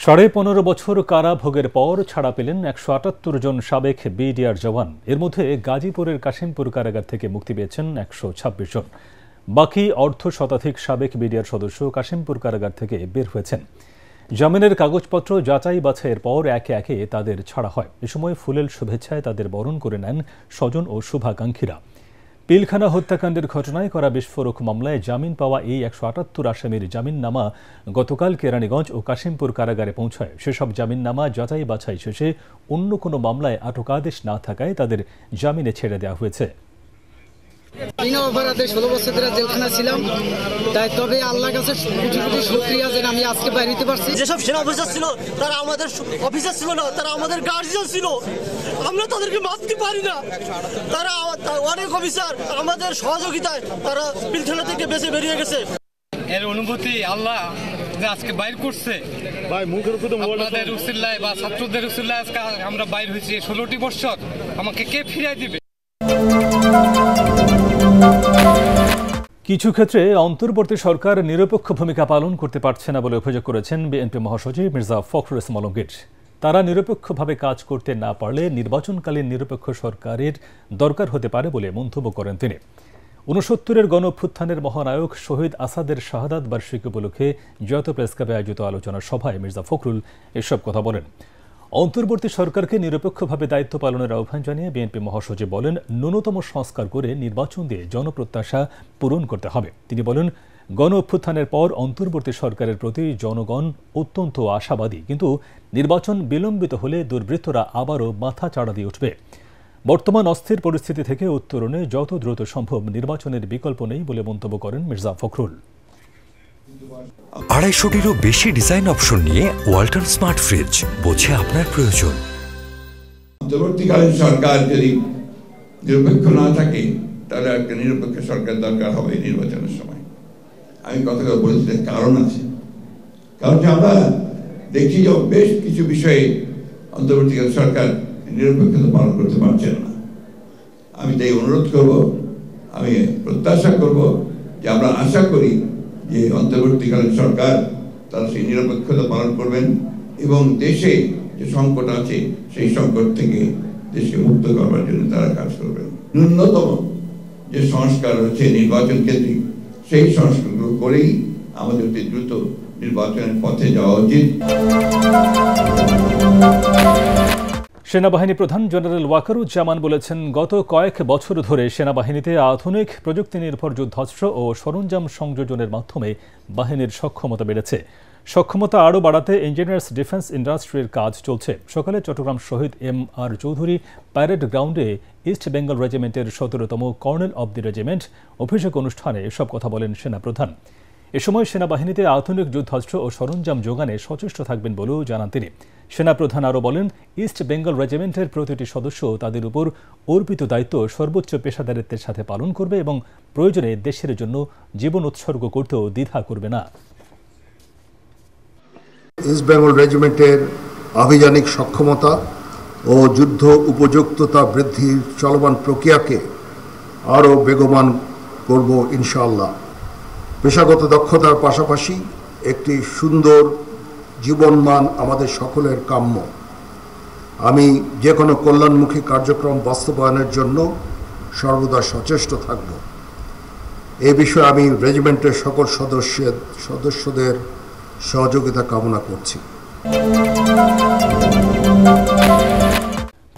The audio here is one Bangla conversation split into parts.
15.5 বছর কারাভোগের পর ছাড়া পেলেন 178 জন সাবেক বিডিআর জওয়ান। এর মধ্যে গাজীপুরের কাশিমপুর কারাগার থেকে মুক্তি পেয়েছেন 126 জন। বাকি অর্ধশতাধিক সাবেক বিডিআর সদস্য কাশিমপুর কারাগার থেকে বের হয়েছেন। জামিনের কাগজপত্র যাচাই বাছাইয়ের পর একে একে তাদের ছাড়া হয়। এ সময় ফুলেল শুভেচ্ছায় তাদের বরণ করে নেন স্বজন ও শুভাকাঙ্ক্ষীরা। পিলখানা হত্যাকাণ্ডের ঘটনায় করা বিস্ফোরক মামলায় জামিন পাওয়া এই 178 আসামির জামিননামা গতকাল কেরানীগঞ্জ ও কাশিমপুর কারাগারে পৌঁছায়। সেসব জামিননামা যাচাই বাছাই শেষে অন্য কোনো মামলায় আটক আদেশ না থাকায় তাদের জামিনে ছেড়ে দেওয়া হয়েছে। বিনা অপরাধে 16 বছর ধরে জেলখানা ছিলাম, তাই তবে আল্লাহর কাছে কোটি কোটি শুকরিয়া যে আমি আজকে বাইরে হতে পারছি। যেসব সেনা অফিসার ছিল তারা আমাদের অফিসার ছিল না, তারা আমাদের গার্জিয়ান ছিল। আমরা তাদেরকে মাপতে পারি না। তারা অনেক অফিসার আমাদের সহযোগিতায় তারা পিলখানা থেকে বেঁচে বেরিয়ে গেছে। এর অনুভূতি আল্লাহ আজকে বাইর করছে ভাই, মুখের উপরে আপনাদের উসিলায় বা ছাত্রদের উসিলায় আজকে আমরা বাইর হয়েছি। 16টি বছর আমাকে কে ফিরিয়ে দিবে? কিছু ক্ষেত্রে অন্তর্বর্তী সরকার নিরপেক্ষ ভূমিকা পালন করতে পারছে না বলে অভিযোগ করেছেন বিএনপি মহাসচিব মির্জা ফখরুল ইসলাম আলমগীর। তারা নিরপেক্ষভাবে কাজ করতে না পারলে নির্বাচনকালীন নিরপেক্ষ সরকারের দরকার হতে পারে বলে মন্তব্য করেন তিনি। 69-এর গণঅভ্যুত্থানের মহানায়ক শহীদ আসাদের শাহাদাত বার্ষিকী উপলক্ষে জাতীয় প্রেসক্লাবে আয়োজিত আলোচনা সভায় মির্জা ফখরুল এসব কথা বলেন। অন্তর্বর্তী সরকারকে নিরপেক্ষভাবে দায়িত্ব পালনের আহ্বান জানিয়ে বিএনপি মহাসচিব বলেন, ন্যূনতম সংস্কার করে নির্বাচন দিয়ে জনপ্রত্যাশা পূরণ করতে হবে। তিনি বলেন, গণ অভ্যুত্থানের পর অন্তর্বর্তী সরকারের প্রতি জনগণ অত্যন্ত আশাবাদী, কিন্তু নির্বাচন বিলম্বিত হলে দুর্বৃত্তরা আবারও মাথা চাড়া দিয়ে উঠবে। বর্তমান অস্থির পরিস্থিতি থেকে উত্তরণে যত দ্রুত সম্ভব নির্বাচনের বিকল্প নেই বলে মন্তব্য করেন মির্জা ফখরুল। 250-টিরও বেশি ডিজাইন অপশন নিয়ে ওয়ালটন স্মার্ট ফ্রিজ, বোঝে আপনার প্রয়োজন। অন্তর্বর্তীকালীন সরকার যদি নিরপেক্ষ না থাকে তাহলে একটা নিরপেক্ষ সরকার দরকার হবে নির্বাচনের সময়। আমি কথাটা বলতে কারণ আছে, কারণ আমরা দেখছি যে বেশ কিছু বিষয়ে অন্তর্বর্তীকালীন সরকার নিরপেক্ষতা পালন করতে পারছেন না। আমি তাই অনুরোধ করব, আমি প্রত্যাশা করব যে আমরা আশা করি যে অন্তর্বর্তীকালীন সরকার তারা সেই নিরপেক্ষতা পালন করবেন এবং দেশে যে সংকট আছে সেই সংকট থেকে দেশকে মুক্ত করবার জন্য তারা কাজ করবেন। ন্যূনতম যে সংস্কার হচ্ছে নির্বাচন কেন্দ্রিক, সেই সংস্কারগুলো করেই আমাদের অতি দ্রুত নির্বাচনের পথে যাওয়া উচিত। সেনাবাহিনী প্রধান জেনারেল ওয়াকারুজ্জামান বলেছেন, গত কয়েক বছর ধরে সেনাবাহিনীতে আধুনিক প্রযুক্তি নির্ভর যুদ্ধাস্ত্র ও সরঞ্জাম সংযোজনের মাধ্যমে বাহিনীর সক্ষমতা বেড়েছে। সক্ষমতা আরও বাড়াতে ইঞ্জিনিয়ার্স ডিফেন্স ইন্ডাস্ট্রির কাজ চলছে। সকালে চট্টগ্রাম শহীদ M.R. চৌধুরী প্যারেড গ্রাউন্ডে ইস্ট বেঙ্গল রেজিমেন্টের 17তম কর্নেল অব দি রেজিমেন্ট অভিষেক অনুষ্ঠানে এসব কথা বলেন সেনাপ্রধান। এ সময় সেনাবাহিনীতে আধুনিক যুদ্ধাস্ত্র ও সরঞ্জাম যোগানে সচেষ্ট থাকবেন বলেও জানান তিনি। সেনাপ্রধান আরও বলেন, ইস্ট বেঙ্গল রেজিমেন্টের প্রতিটি সদস্য তাদের উপর অর্পিত দায়িত্ব সর্বোচ্চ পেশাদারিত্বের সাথে পালন করবে এবং প্রয়োজনে দেশের জন্য জীবন উৎসর্গ করতেও দ্বিধা করবে না। ইস্ট বেঙ্গল রেজিমেন্টের আভিযানিক সক্ষমতা ও যুদ্ধ উপযুক্ততা বৃদ্ধির চলমান প্রক্রিয়াকে আরও বেগবান করব ইনশাআল্লাহ। পেশাগত দক্ষতার পাশাপাশি একটি সুন্দর জীবনমান আমাদের সকলের কাম্য। আমি যে কোনো কল্যাণমুখী কার্যক্রম বাস্তবায়নের জন্য সর্বদা সচেষ্ট থাকব। এ বিষয়ে আমি রেজিমেন্টের সকল সদস্যদের সহযোগিতা কামনা করছি।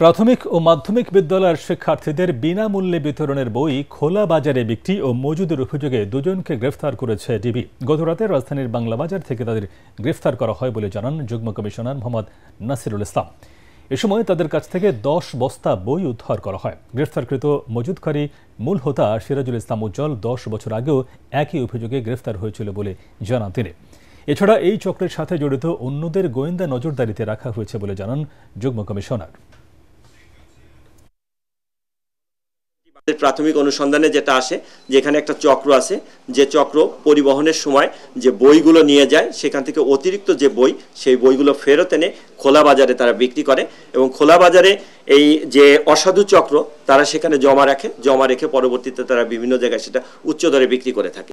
প্রাথমিক ও মাধ্যমিক বিদ্যালয়ের শিক্ষার্থীদের বিনামূল্যে বিতরণের বই খোলা বাজারে বিক্রি ও মজুদের অভিযোগে দুজনকে গ্রেফতার করেছে ডিবি। গতরাতে রাজধানীর বাংলা বাজার থেকে তাদের গ্রেফতার করা হয় বলে জানান যুগ্ম কমিশনার মোহাম্মদ নাসিরুল ইসলাম। এ সময় তাদের কাছ থেকে 10 বস্তা বই উদ্ধার করা হয়। গ্রেফতারকৃত মজুদকারী মূল হোতা সিরাজুল ইসলাম উজ্জ্বল 10 বছর আগেও একই অভিযোগে গ্রেফতার হয়েছিল বলে জানান তিনি। এছাড়া এই চক্রের সাথে জড়িত অন্যদের গোয়েন্দা নজরদারিতে রাখা হয়েছে বলে জানান যুগ্ম কমিশনার। প্রাথমিক অনুসন্ধানে যেটা আসে, যেখানে একটা চক্র আছে, যে চক্র পরিবহনের সময় যে বইগুলো নিয়ে যায় সেখান থেকে অতিরিক্ত যে বই, সেই বইগুলো ফেরত এনে খোলা বাজারে তারা বিক্রি করে এবং খোলা বাজারে এই যে অসাধু চক্র তারা সেখানে জমা রেখে পরবর্তীতে তারা বিভিন্ন জায়গায় সেটা উচ্চ দরে বিক্রি করে থাকে।